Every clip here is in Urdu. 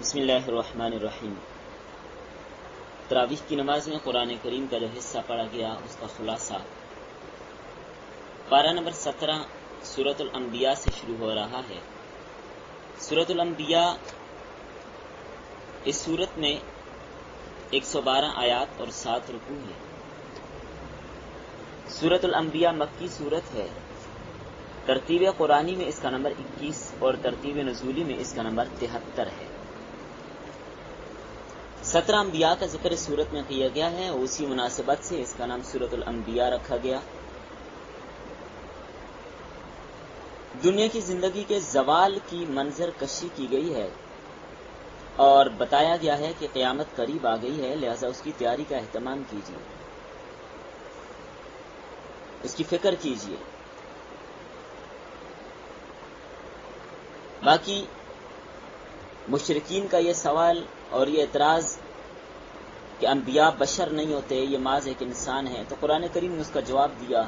بسم اللہ الرحمن الرحیم۔ تراویح کی نماز میں قرآن کریم کا جو حصہ پڑھا گیا اس کا خلاصہ پارہ نمبر 17 سورۃ الانبیاء سے شروع ہو رہا ہے۔ سورۃ الانبیاء اس سورت میں 112 آیات اور 7 رکوع ہیں۔ سورۃ الانبیاء مکی سورت ہے۔ ترتیب قرآنی میں اس کا نمبر 21 اور ترتیب نزولی میں اس کا نمبر 73 ہے۔ 17 انبیاء کا ذکر اس سورت میں کیا گیا ہے اور اسی مناسبت سے اس کا نام سورۃ الانبیاء رکھا گیا۔ دنیا کی زندگی کے زوال کی منظر کشی کی گئی ہے اور بتایا گیا ہے کہ قیامت قریب آ گئی ہے، لہذا اس کی تیاری کا اہتمام کیجیے، اس کی فکر کیجیے۔ باقی مشرکین کا یہ سوال اور یہ اعتراض کہ انبیاء بشر نہیں ہوتے، یہ محض ایک انسان ہے، تو قرآن کریم نے اس کا جواب دیا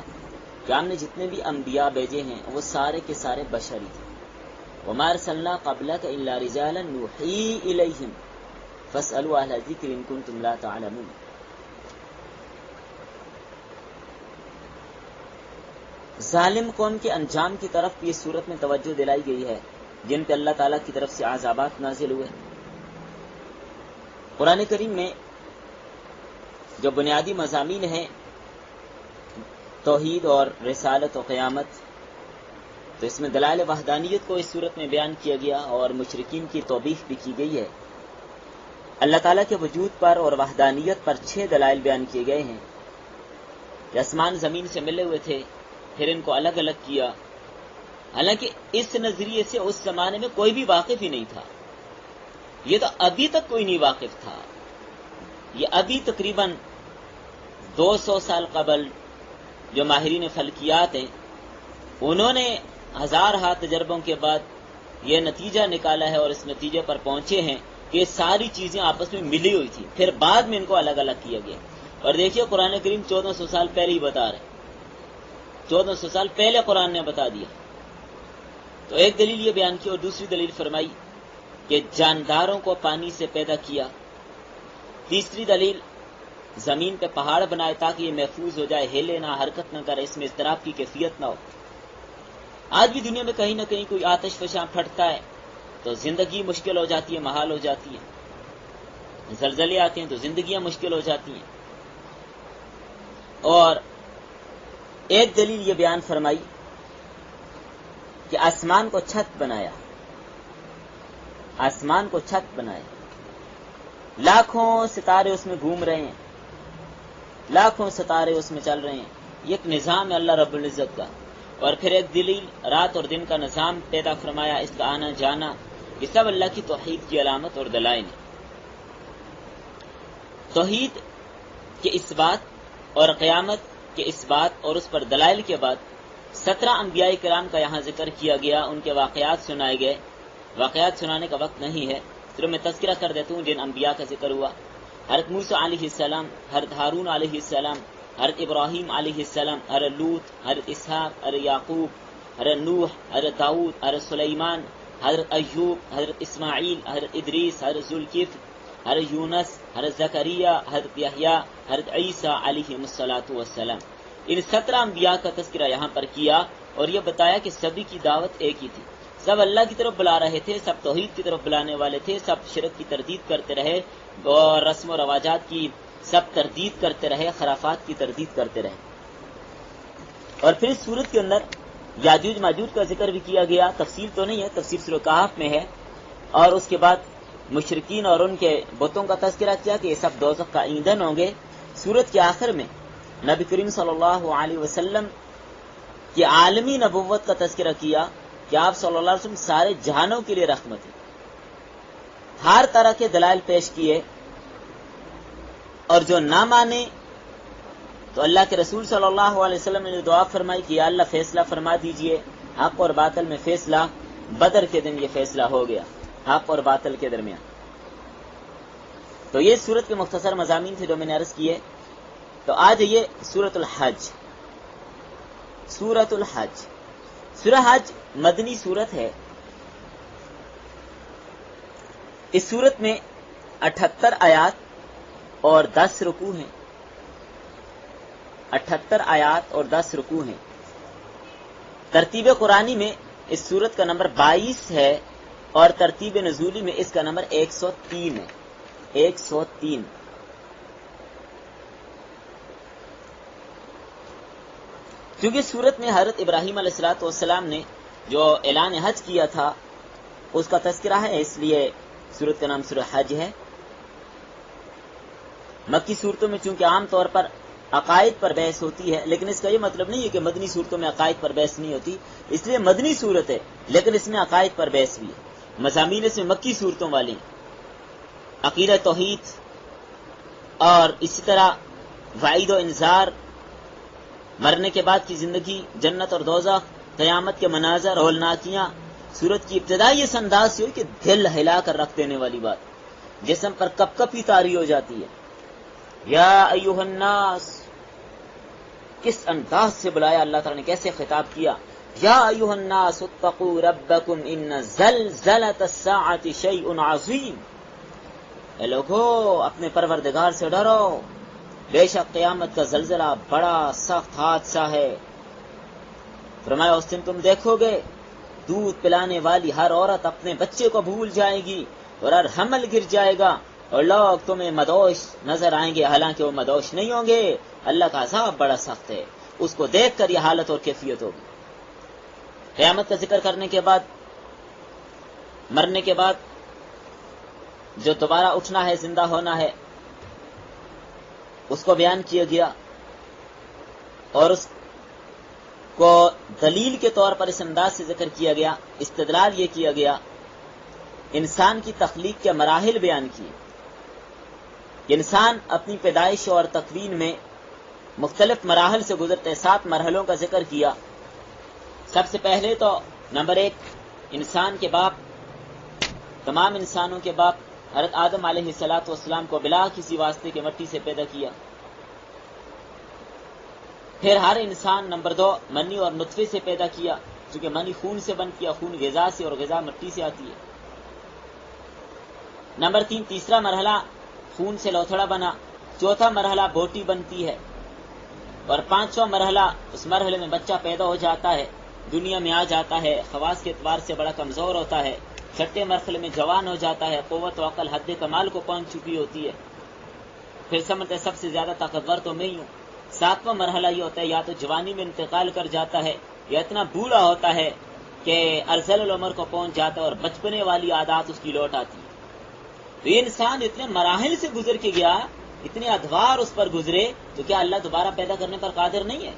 کہ ہم نے جتنے بھی انبیاء بھیجے ہیں وہ سارے کے سارے بشر ہی تھے۔ وَمَا أَرْسَلْنَا قَبْلَكَ إِلَّا رِجَالًا نُوحِي إِلَيْهِمْ فَاسْأَلُوا أَهْلَ الذِّكْرِ إِن كُنتُمْ لَا تَعْلَمُونَ۔ ظالم قوم کے انجام کی طرف یہ صورت میں توجہ دلائی گئی ہے جن پہ اللہ تعالیٰ کی طرف سے عذابات نازل ہوئے۔ قرآن کریم میں جو بنیادی مضامین ہیں توحید اور رسالت و قیامت، تو اس میں دلائل وحدانیت کو اس صورت میں بیان کیا گیا اور مشرکین کی توبیخ بھی کی گئی ہے۔ اللہ تعالیٰ کے وجود پر اور وحدانیت پر 6 دلائل بیان کیے گئے ہیں کہ آسمان زمین سے ملے ہوئے تھے، پھر ان کو الگ الگ کیا، حالانکہ اس نظریے سے اس زمانے میں کوئی بھی واقف ہی نہیں تھا۔ یہ تو ابھی تک کوئی نہیں واقف تھا، یہ ابھی تقریباً 200 سال قبل جو ماہرین فلکیات ہیں انہوں نے ہزارہا تجربوں کے بعد یہ نتیجہ نکالا ہے اور اس نتیجے پر پہنچے ہیں کہ یہ ساری چیزیں آپس میں ملی ہوئی تھی، پھر بعد میں ان کو الگ الگ کیا گیا۔ اور دیکھیے قرآن کریم 1400 سال پہلے ہی بتا رہے، 1400 سال پہلے قرآن نے بتا دیا۔ تو ایک دلیل یہ بیان کی اور دوسری دلیل فرمائی کہ جانداروں کو پانی سے پیدا کیا۔ تیسری دلیل زمین پہ پہاڑ بنائے تاکہ یہ محفوظ ہو جائے، ہلے نہ، حرکت نہ کرے، اس میں اضطراب کی کیفیت نہ ہو۔ آج بھی دنیا میں کہیں نہ کہیں کوئی آتش فشاں پھٹتا ہے تو زندگی مشکل ہو جاتی ہے، محال ہو جاتی ہے۔ زلزلے آتے ہیں تو زندگیاں مشکل ہو جاتی ہیں۔ اور ایک دلیل یہ بیان فرمائی کہ آسمان کو چھت بنایا، آسمان کو چھت بنایا، لاکھوں ستارے اس میں گھوم رہے ہیں، لاکھوں ستارے اس میں چل رہے ہیں، یہ ایک نظام ہے اللہ رب العزت کا۔ اور پھر ایک دلیل رات اور دن کا نظام پیدا فرمایا، اس کا آنا جانا، یہ سب اللہ کی توحید کی علامت اور دلائل ہیں۔ توحید کے اس بات اور قیامت کے اس بات اور اس پر دلائل کے بعد 17 انبیاء کرام کا یہاں ذکر کیا گیا، ان کے واقعات سنائے گئے۔ واقعات سنانے کا وقت نہیں ہے، صرف میں تذکرہ کر دیتا ہوں جن انبیاء کا ذکر ہوا۔ حضرت موسیٰ علیہ السلام، حضرت ہارون علیہ السلام، حضرت ابراہیم علیہ السلام، حضرت لوط، حضرت اسحاق، حضرت یعقوب، حضرت نوح، حضرت داؤد، حضرت سلیمان، حضرت ایوب، حضرت اسماعیل، حضرت ادریس، حضرت ذوالکفل، حضرت یونس، حضرت زکریا، حضرت یحییٰ، حضرت عیسیٰ علیہ السلام۔ ان 17 انبیاء کا تذکرہ یہاں پر کیا اور یہ بتایا کہ سبھی کی دعوت ایک ہی تھی، سب اللہ کی طرف بلا رہے تھے، سب توحید کی طرف بلانے والے تھے، سب شرک کی تردید کرتے رہے اور رسم و رواجات کی سب تردید کرتے رہے، خرافات کی تردید کرتے رہے۔ اور پھر اس صورت کے اندر یاجوج ماجوج کا ذکر بھی کیا گیا، تفصیل تو نہیں ہے، تفصیل سورہ کہف میں ہے۔ اور اس کے بعد مشرکین اور ان کے بتوں کا تذکرہ کیا کہ یہ سب دوزخ کا ایندھن ہوں گے۔ سورت کے آخر میں نبی کریم صلی اللہ علیہ وسلم کی عالمی نبوت کا تذکرہ کیا کہ آپ صلی اللہ علیہ وسلم سارے جہانوں کے لیے رحمت ہیں، ہر طرح کے دلائل پیش کیے، اور جو نہ مانے تو اللہ کے رسول صلی اللہ علیہ وسلم نے دعا فرمائی کہ یا اللہ فیصلہ فرما دیجئے، حق اور باطل میں فیصلہ۔ بدر کے دن یہ فیصلہ ہو گیا حق اور باطل کے درمیان۔ تو یہ سورت کے مختصر مضامین تھے جو میں نے عرض کیے۔ تو آج یہ سورۃ الحج۔ سورۃ الحج، سورہ حج مدنی سورت ہے۔ اس صورت میں 78 آیات اور 10 رکوع ہیں. 78 آیات اور 10 رکوع ہیں. ترتیب قرآنی میں اس صورت کا نمبر 22 ہے اور ترتیب نزولی میں اس کا نمبر 103 ہے. 103. کیونکہ صورت میں حضرت ابراہیم علیہ السلام نے جو اعلان حج کیا تھا اس کا تذکرہ ہے، اس لیے صورت کا نام سورہ حج ہے. مکی صورتوں میں چونکہ عام طور پر عقائد پر بحث ہوتی ہے، لیکن اس کا یہ مطلب نہیں ہے کہ مدنی صورتوں میں عقائد پر بحث نہیں ہوتی، اس لیے مدنی صورت ہے لیکن اس میں عقائد پر بحث بھی ہے. مضامین اس میں مکی صورتوں والے ہیں، عقیدہ توحید اور اسی طرح وعید و انذار، مرنے کے بعد کی زندگی، جنت اور دوزخ، قیامت کے مناظر، ہولناکیاں. سورت کی ابتدائی اس انداز سے ہوئی کہ دل ہلا کر رکھ دینے والی بات، جسم پر کپ کپی طاری ہو جاتی ہے. یا ایھا الناس، کس انداز سے بلایا اللہ تعالیٰ نے، کیسے خطاب کیا. یا ایھا الناس اتقوا ربکم ان زلزلۃ الساعۃ شیء عظیم. اے لوگو اپنے پروردگار سے ڈرو، بے شک قیامت کا زلزلہ بڑا سخت حادثہ ہے. فرمایا اس دن تم دیکھو گے دودھ پلانے والی ہر عورت اپنے بچے کو بھول جائے گی اور ہر حمل گر جائے گا اور لوگ تمہیں مدوش نظر آئیں گے، حالانکہ وہ مدوش نہیں ہوں گے. اللہ کا عذاب بڑا سخت ہے، اس کو دیکھ کر یہ حالت اور کیفیت ہوگی. قیامت کا ذکر کرنے کے بعد، مرنے کے بعد جو دوبارہ اٹھنا ہے، زندہ ہونا ہے، اس کو بیان کیا گیا اور اس کو دلیل کے طور پر اس انداز سے ذکر کیا گیا، استدلال یہ کیا گیا، انسان کی تخلیق کے مراحل بیان کیے. انسان اپنی پیدائش اور تکوین میں مختلف مراحل سے گزرتے 7 مرحلوں کا ذکر کیا. سب سے پہلے تو نمبر 1، انسان کے باپ، تمام انسانوں کے باپ حضرت آدم علیہ السلام کو بلا کسی واسطے کے مٹی سے پیدا کیا. پھر ہر انسان نمبر 2 منی اور نطفے سے پیدا کیا، چونکہ منی خون سے بن کیا، خون غذا سے اور غذا مٹی سے آتی ہے. نمبر 3 تیسرا مرحلہ خون سے لوتھڑا بنا. چوتھا مرحلہ بوٹی بنتی ہے اور 5واں مرحلہ، اس مرحلے میں بچہ پیدا ہو جاتا ہے، دنیا میں آ جاتا ہے، خواص کے اعتبار سے بڑا کمزور ہوتا ہے. 6 مرحلے میں جوان ہو جاتا ہے، قوت و عقل حد کمال کو پہنچ چکی ہوتی ہے. پھر سمجھتے سب سے زیادہ طاقتور تو میں ہی ہوں. 7واں مرحلہ یہ ہوتا ہے یا تو جوانی میں انتقال کر جاتا ہے یا اتنا بوڑھا ہوتا ہے کہ ارذل العمر کو پہنچ جاتا ہے اور بچپنے والی عادات اس کی لوٹ آتی ہے. تو یہ انسان اتنے مراحل سے گزر کے گیا، اتنے ادوار اس پر گزرے، تو کیا اللہ دوبارہ پیدا کرنے پر قادر نہیں ہے؟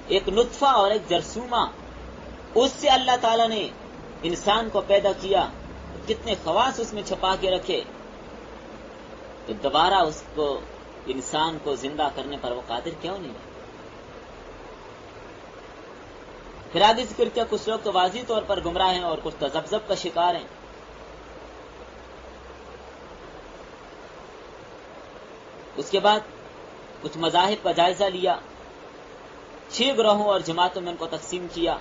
ایک نطفہ اور ایک جرثومہ، اس سے اللہ تعالیٰ نے انسان کو پیدا کیا، کتنے خواص اس میں چھپا کے رکھے، تو دوبارہ اس کو، انسان کو زندہ کرنے پر وہ قادر کیوں نہیں ہے؟ پھر آگے ذکر کیا کچھ لوگ تو واضح طور پر گمراہ ہیں اور کچھ تذبذب کا شکار ہیں. اس کے بعد کچھ مذاہب کا جائزہ لیا، 6 گروہوں اور جماعتوں میں ان کو تقسیم کیا.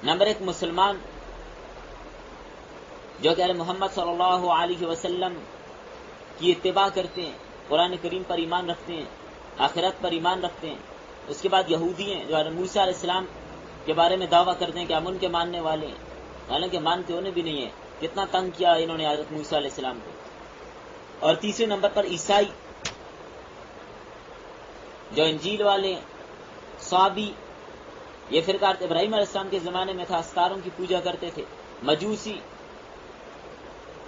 نمبر 1 مسلمان، جو کہ محمد صلی اللہ علیہ وسلم کی اتباع کرتے ہیں، قرآن کریم پر ایمان رکھتے ہیں، آخرت پر ایمان رکھتے ہیں. اس کے بعد یہودی ہیں جو موسیٰ علیہ السلام کے بارے میں دعویٰ کرتے ہیں کہ ہم ان کے ماننے والے ہیں، حالانکہ مانتے انہیں بھی نہیں ہے. کتنا تنگ کیا انہوں نے حضرت موسیٰ علیہ السلام کو. اور تیسرے نمبر پر عیسائی، جو انجیل والے ہیں. صابی، یہ فرقہ ابراہیم علیہ السلام کے زمانے میں تھا، ستاروں کی پوجا کرتے تھے. مجوسی،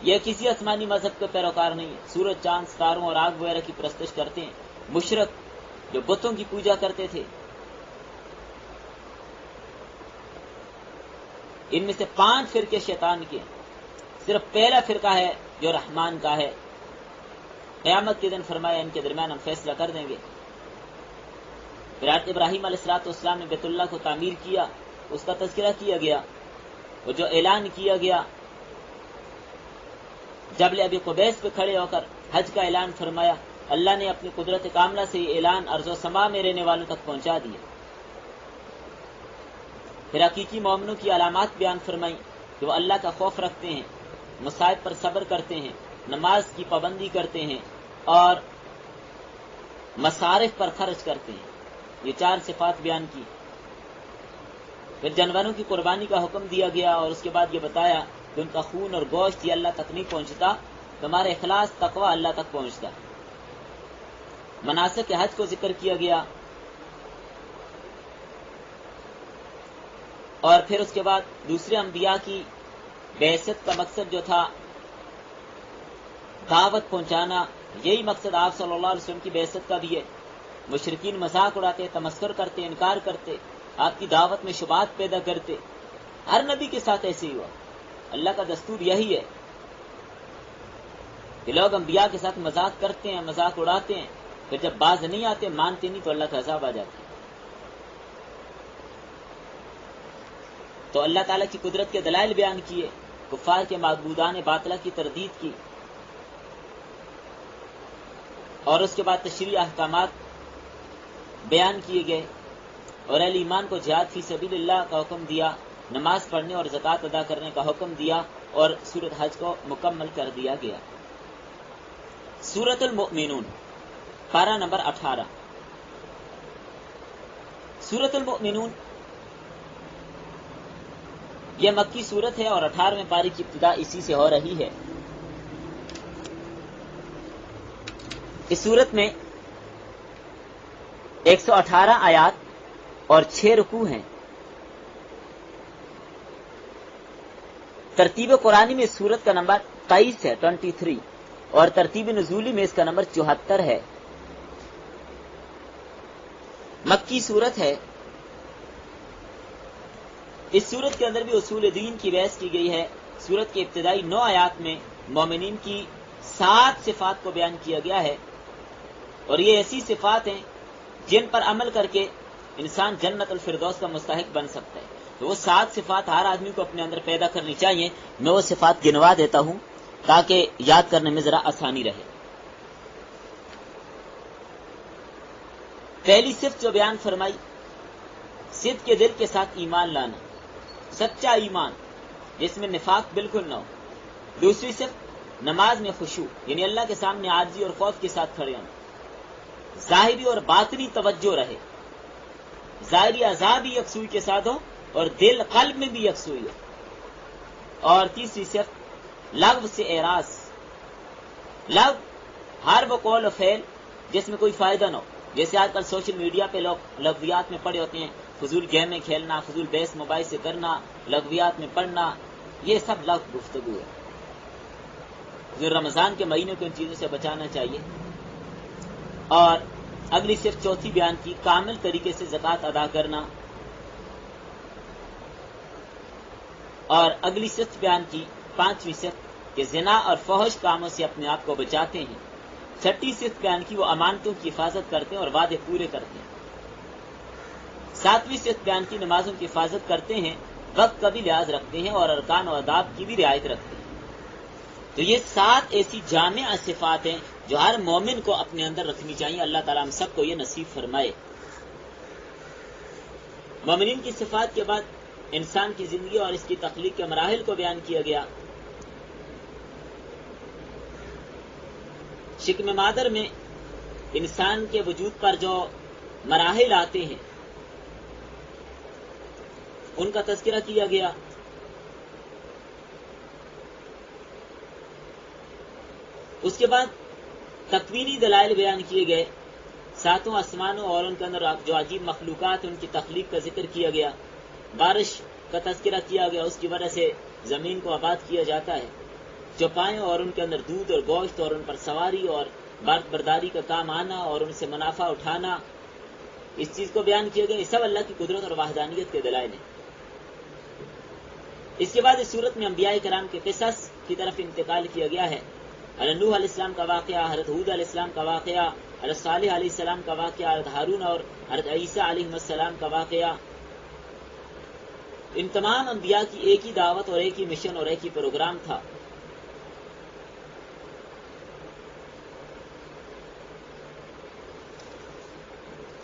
یہ کسی آسمانی مذہب کے پیروکار نہیں ہے، سورج چاند ستاروں اور آگ وغیرہ کی پرستش کرتے ہیں. مشرک، جو بتوں کی پوجا کرتے تھے. ان میں سے 5 فرقے شیطان کے، صرف پہلا فرقہ ہے جو رحمان کا ہے. قیامت کے دن فرمایا ان کے درمیان ہم فیصلہ کر دیں گے. پھر ابراہیم علیہ السلام نے بیت اللہ کو تعمیر کیا، اس کا تذکرہ کیا گیا، اور جو اعلان کیا گیا جبل ابی قبیس پہ کھڑے ہو کر حج کا اعلان فرمایا. اللہ نے اپنی قدرت کاملہ سے یہ اعلان ارض و سما میں رہنے والوں تک پہنچا دیا. پھر حقیقی مومنوں کی علامات بیان فرمائی کہ وہ اللہ کا خوف رکھتے ہیں، مصائب پر صبر کرتے ہیں، نماز کی پابندی کرتے ہیں اور مصارف پر خرچ کرتے ہیں. یہ 4 صفات بیان کی. پھر جانوروں کی قربانی کا حکم دیا گیا اور اس کے بعد یہ بتایا کہ ان کا خون اور گوشت یہ اللہ تک نہیں پہنچتا، تمہارے اخلاص تقوی اللہ تک پہنچتا. مناسک حج کو ذکر کیا گیا اور پھر اس کے بعد دوسرے انبیاء کی بعثت کا مقصد جو تھا دعوت پہنچانا، یہی مقصد آپ صلی اللہ علیہ وسلم کی بعثت کا بھی ہے. مشرکین مذاق اڑاتے، تمسخر کرتے، انکار کرتے، آپ کی دعوت میں شبہات پیدا کرتے. ہر نبی کے ساتھ ایسے ہی ہوا. اللہ کا دستور یہی ہے کہ لوگ انبیاء کے ساتھ مذاق کرتے ہیں، مذاق اڑاتے ہیں، پھر جب باز نہیں آتے، مانتے نہیں، تو اللہ کا عذاب آ جاتا ہے. تو اللہ تعالیٰ کی قدرت کے دلائل بیان کیے، کفار کے معبودان باطلہ کی تردید کی، اور اس کے بعد تشریعی احکامات بیان کیے گئے اور اہل ایمان کو جہاد فی سبیل اللہ کا حکم دیا، نماز پڑھنے اور زکوٰۃ ادا کرنے کا حکم دیا اور سورۃ حج کو مکمل کر دیا گیا. سورۃ المؤمنون پارہ نمبر 18. سورۃ المؤمنون یہ مکی سورت ہے اور 18ویں پارے کی ابتدا اسی سے ہو رہی ہے. اس سورت میں 118 آیات اور 6 رکوع ہیں. ترتیب قرآنی میں اس سورت کا نمبر 23 ہے، 23، اور ترتیب نزولی میں اس کا نمبر 74 ہے. مکی سورت ہے. اس سورت کے اندر بھی اصول دین کی بحث کی گئی ہے. سورت کی ابتدائی 9 آیات میں مومنین کی 7 صفات کو بیان کیا گیا ہے، اور یہ ایسی صفات ہیں جن پر عمل کر کے انسان جنت الفردوس کا مستحق بن سکتا ہے. تو وہ 7 صفات ہر آدمی کو اپنے اندر پیدا کرنی چاہیے. میں وہ صفات گنوا دیتا ہوں تاکہ یاد کرنے میں ذرا آسانی رہے. پہلی صفت جو بیان فرمائی، صدق کے دل کے ساتھ ایمان لانا، سچا ایمان جس میں نفاق بالکل نہ ہو. دوسری صفت نماز میں خشوع، یعنی اللہ کے سامنے عاجزی اور خوف کے ساتھ کھڑے ہونا، ظاہری اور باطنی توجہ رہے، ظاہری اعضاء بھی یکسوئی کے ساتھ ہو اور دل قلب میں بھی یکسوئی ہو. اور تیسری صفت لغو سے اعراض، لغو ہر وہ قول و فعل جس میں کوئی فائدہ نہ ہو. جیسے آج کل سوشل میڈیا پہ لوگ لغویات میں پڑے ہوتے ہیں، فضول گیمیں کھیلنا، فضول بحث مباحثے کرنا، لغویات میں پڑھنا، یہ سب لغو گفتگو ہے. جو رمضان کے مہینے کو ان چیزوں سے بچانا چاہیے. اور اگلی صرف چوتھی بیان کی، کامل طریقے سے زکوٰۃ ادا کرنا. اور اگلی صفت بیان کی، 5ویں صفت، کہ زنا اور فحش کاموں سے اپنے آپ کو بچاتے ہیں. 6ٹھی صفت بیان کی، وہ امانتوں کی حفاظت کرتے ہیں اور وعدے پورے کرتے ہیں. 7ویں صفت بیان کی، نمازوں کی حفاظت کرتے ہیں، وقت کا بھی لحاظ رکھتے ہیں اور ارکان و آداب کی بھی رعایت رکھتے ہیں. تو یہ 7 ایسی جامع صفات ہیں جو ہر مومن کو اپنے اندر رکھنی چاہیے. اللہ تعالیٰ ہم سب کو یہ نصیب فرمائے. مومنین کی صفات کے بعد انسان کی زندگی اور اس کی تخلیق کے مراحل کو بیان کیا گیا. شکم مادر میں انسان کے وجود پر جو مراحل آتے ہیں ان کا تذکرہ کیا گیا. اس کے بعد تکوینی دلائل بیان کیے گئے، 7 آسمانوں اور ان کے اندر جو عجیب مخلوقات ان کی تخلیق کا ذکر کیا گیا. بارش کا تذکرہ کیا گیا، اس کی وجہ سے زمین کو آباد کیا جاتا ہے. چوپایوں اور ان کے اندر دودھ اور گوشت اور ان پر سواری اور بارد برداری کا کام آنا اور ان سے منافع اٹھانا، اس چیز کو بیان کیا گیا. یہ سب اللہ کی قدرت اور وحدانیت کے دلائل ہیں. اس کے بعد اس صورت میں انبیاء کرام کے قصص کی طرف انتقال کیا گیا ہے. حضرت نوح علیہ السلام کا واقعہ، حضرت ہود علیہ السلام کا واقعہ، حضرت صالح علیہ السلام کا واقعہ، حضرت ہارون اور حضرت عیسیٰ علیہ السلام کا واقعہ. ان تمام انبیاء کی ایک ہی دعوت اور ایک ہی مشن اور ایک ہی پروگرام تھا.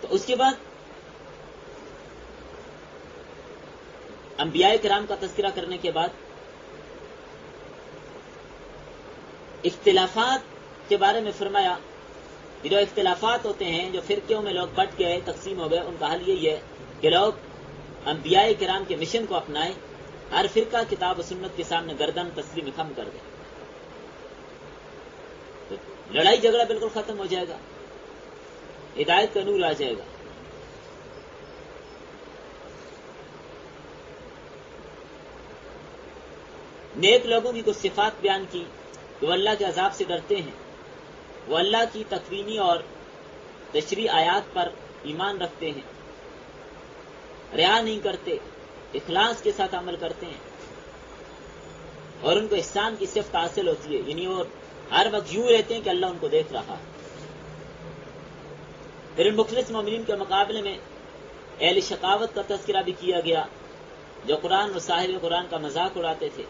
تو اس کے بعد انبیاء کرام کا تذکرہ کرنے کے بعد اختلافات کے بارے میں فرمایا کہ جو اختلافات ہوتے ہیں، جو فرقوں میں لوگ بٹ گئے، تقسیم ہو گئے، ان کا حل یہی ہے کہ لوگ انبیاء کرام کے مشن کو اپنائیں، ہر فرقہ کتاب و سنت کے سامنے گردن تسلیم خم کر دے، تو لڑائی جھگڑا بالکل ختم ہو جائے گا، ہدایت کا نور آ جائے گا۔ نیک لوگوں کی کچھ صفات بیان کی کہ وہ اللہ کے عذاب سے ڈرتے ہیں، وہ اللہ کی تکوینی اور تشریعی آیات پر ایمان رکھتے ہیں، ریا نہیں کرتے، اخلاص کے ساتھ عمل کرتے ہیں، اور ان کو احسان کی صفت حاصل ہوتی ہے، یعنی وہ ہر وقت یوں رہتے ہیں کہ اللہ ان کو دیکھ رہا ہے۔ پھر ان مخلص مومنین کے مقابلے میں اہل شقاوت کا تذکرہ بھی کیا گیا، جو قرآن و صاحب قرآن کا مذاق اڑاتے تھے،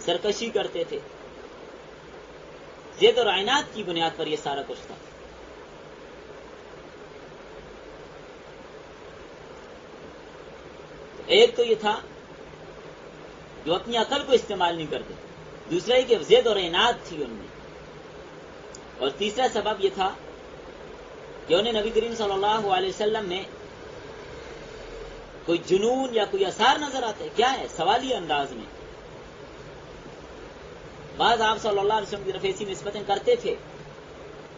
سرکشی کرتے تھے، ضد اور عناد کی بنیاد پر یہ سارا کچھ تھا۔ ایک تو یہ تھا جو اپنی عقل کو استعمال نہیں کرتے، دوسرا یہ کہ ضد اور عناد تھی ان میں، اور تیسرا سبب یہ تھا کہ انہیں نبی کریم صلی اللہ علیہ وسلم میں کوئی جنون یا کوئی اثار نظر آتا ہے، کیا ہے، سوالی انداز میں بعض آپ صلی اللہ علیہ وسلم کی طرف ایسی نسبتیں کرتے تھے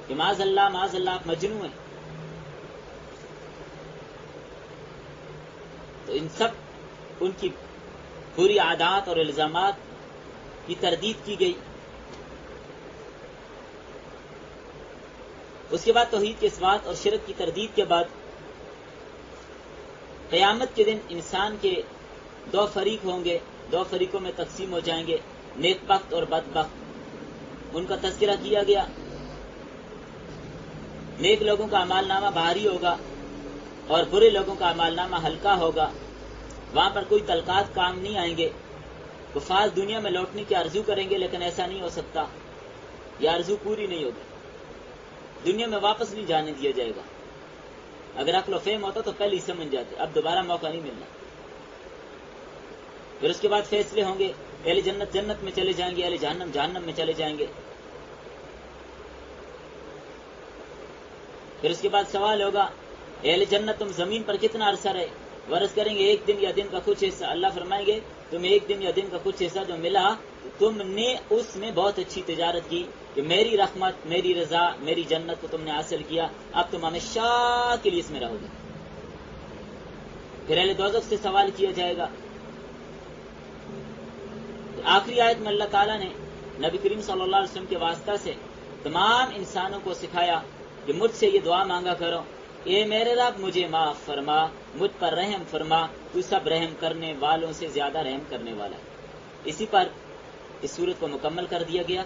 کہ معاذ اللہ آپ مجنون ہیں۔ تو ان سب ان کی پوری عادات اور الزامات کی تردید کی گئی۔ اس کے بعد توحید کے اثبات اور شرک کی تردید کے بعد قیامت کے دن انسان کے دو فریق ہوں گے، دو فریقوں میں تقسیم ہو جائیں گے، نیک بخت اور بد بخت، ان کا تذکرہ کیا گیا۔ نیک لوگوں کا اعمال نامہ بھاری ہوگا اور برے لوگوں کا اعمال نامہ ہلکا ہوگا، وہاں پر کوئی تلقات کام نہیں آئیں گے۔ کفار دنیا میں لوٹنے کی آرزو کریں گے، لیکن ایسا نہیں ہو سکتا، یہ آرزو پوری نہیں ہوگی، دنیا میں واپس نہیں جانے دیا جائے گا۔ اگر عقل و فہم ہوتا تو پہلے ہی سمجھ جاتے، اب دوبارہ موقع نہیں ملنا۔ پھر اس کے بعد فیصلے ہوں گے، اہل جنت جنت میں چلے جائیں گے، اہل جہنم جہنم میں چلے جائیں گے۔ پھر اس کے بعد سوال ہوگا، اہل جنت تم زمین پر کتنا عرصہ رہے؟ ورث کریں گے ایک دن یا دن کا کچھ حصہ۔ اللہ فرمائیں گے تمہیں ایک دن یا دن کا کچھ حصہ جو ملا، تم نے اس میں بہت اچھی تجارت کی کہ میری رحمت، میری رضا، میری جنت کو تم نے حاصل کیا، اب تم ہمیشہ کے لیے اس میں رہو گے۔ پھر اہل دوزخ سے سوال کیا جائے گا۔ آخری آیت میں اللہ تعالیٰ نے نبی کریم صلی اللہ علیہ وسلم کے واسطہ سے تمام انسانوں کو سکھایا کہ مجھ سے یہ دعا مانگا کرو، اے میرے رب مجھے معاف فرما، مجھ پر رحم فرما، تو سب رحم کرنے والوں سے زیادہ رحم کرنے والا ہے۔ اسی پر اس سورت کو مکمل کر دیا گیا۔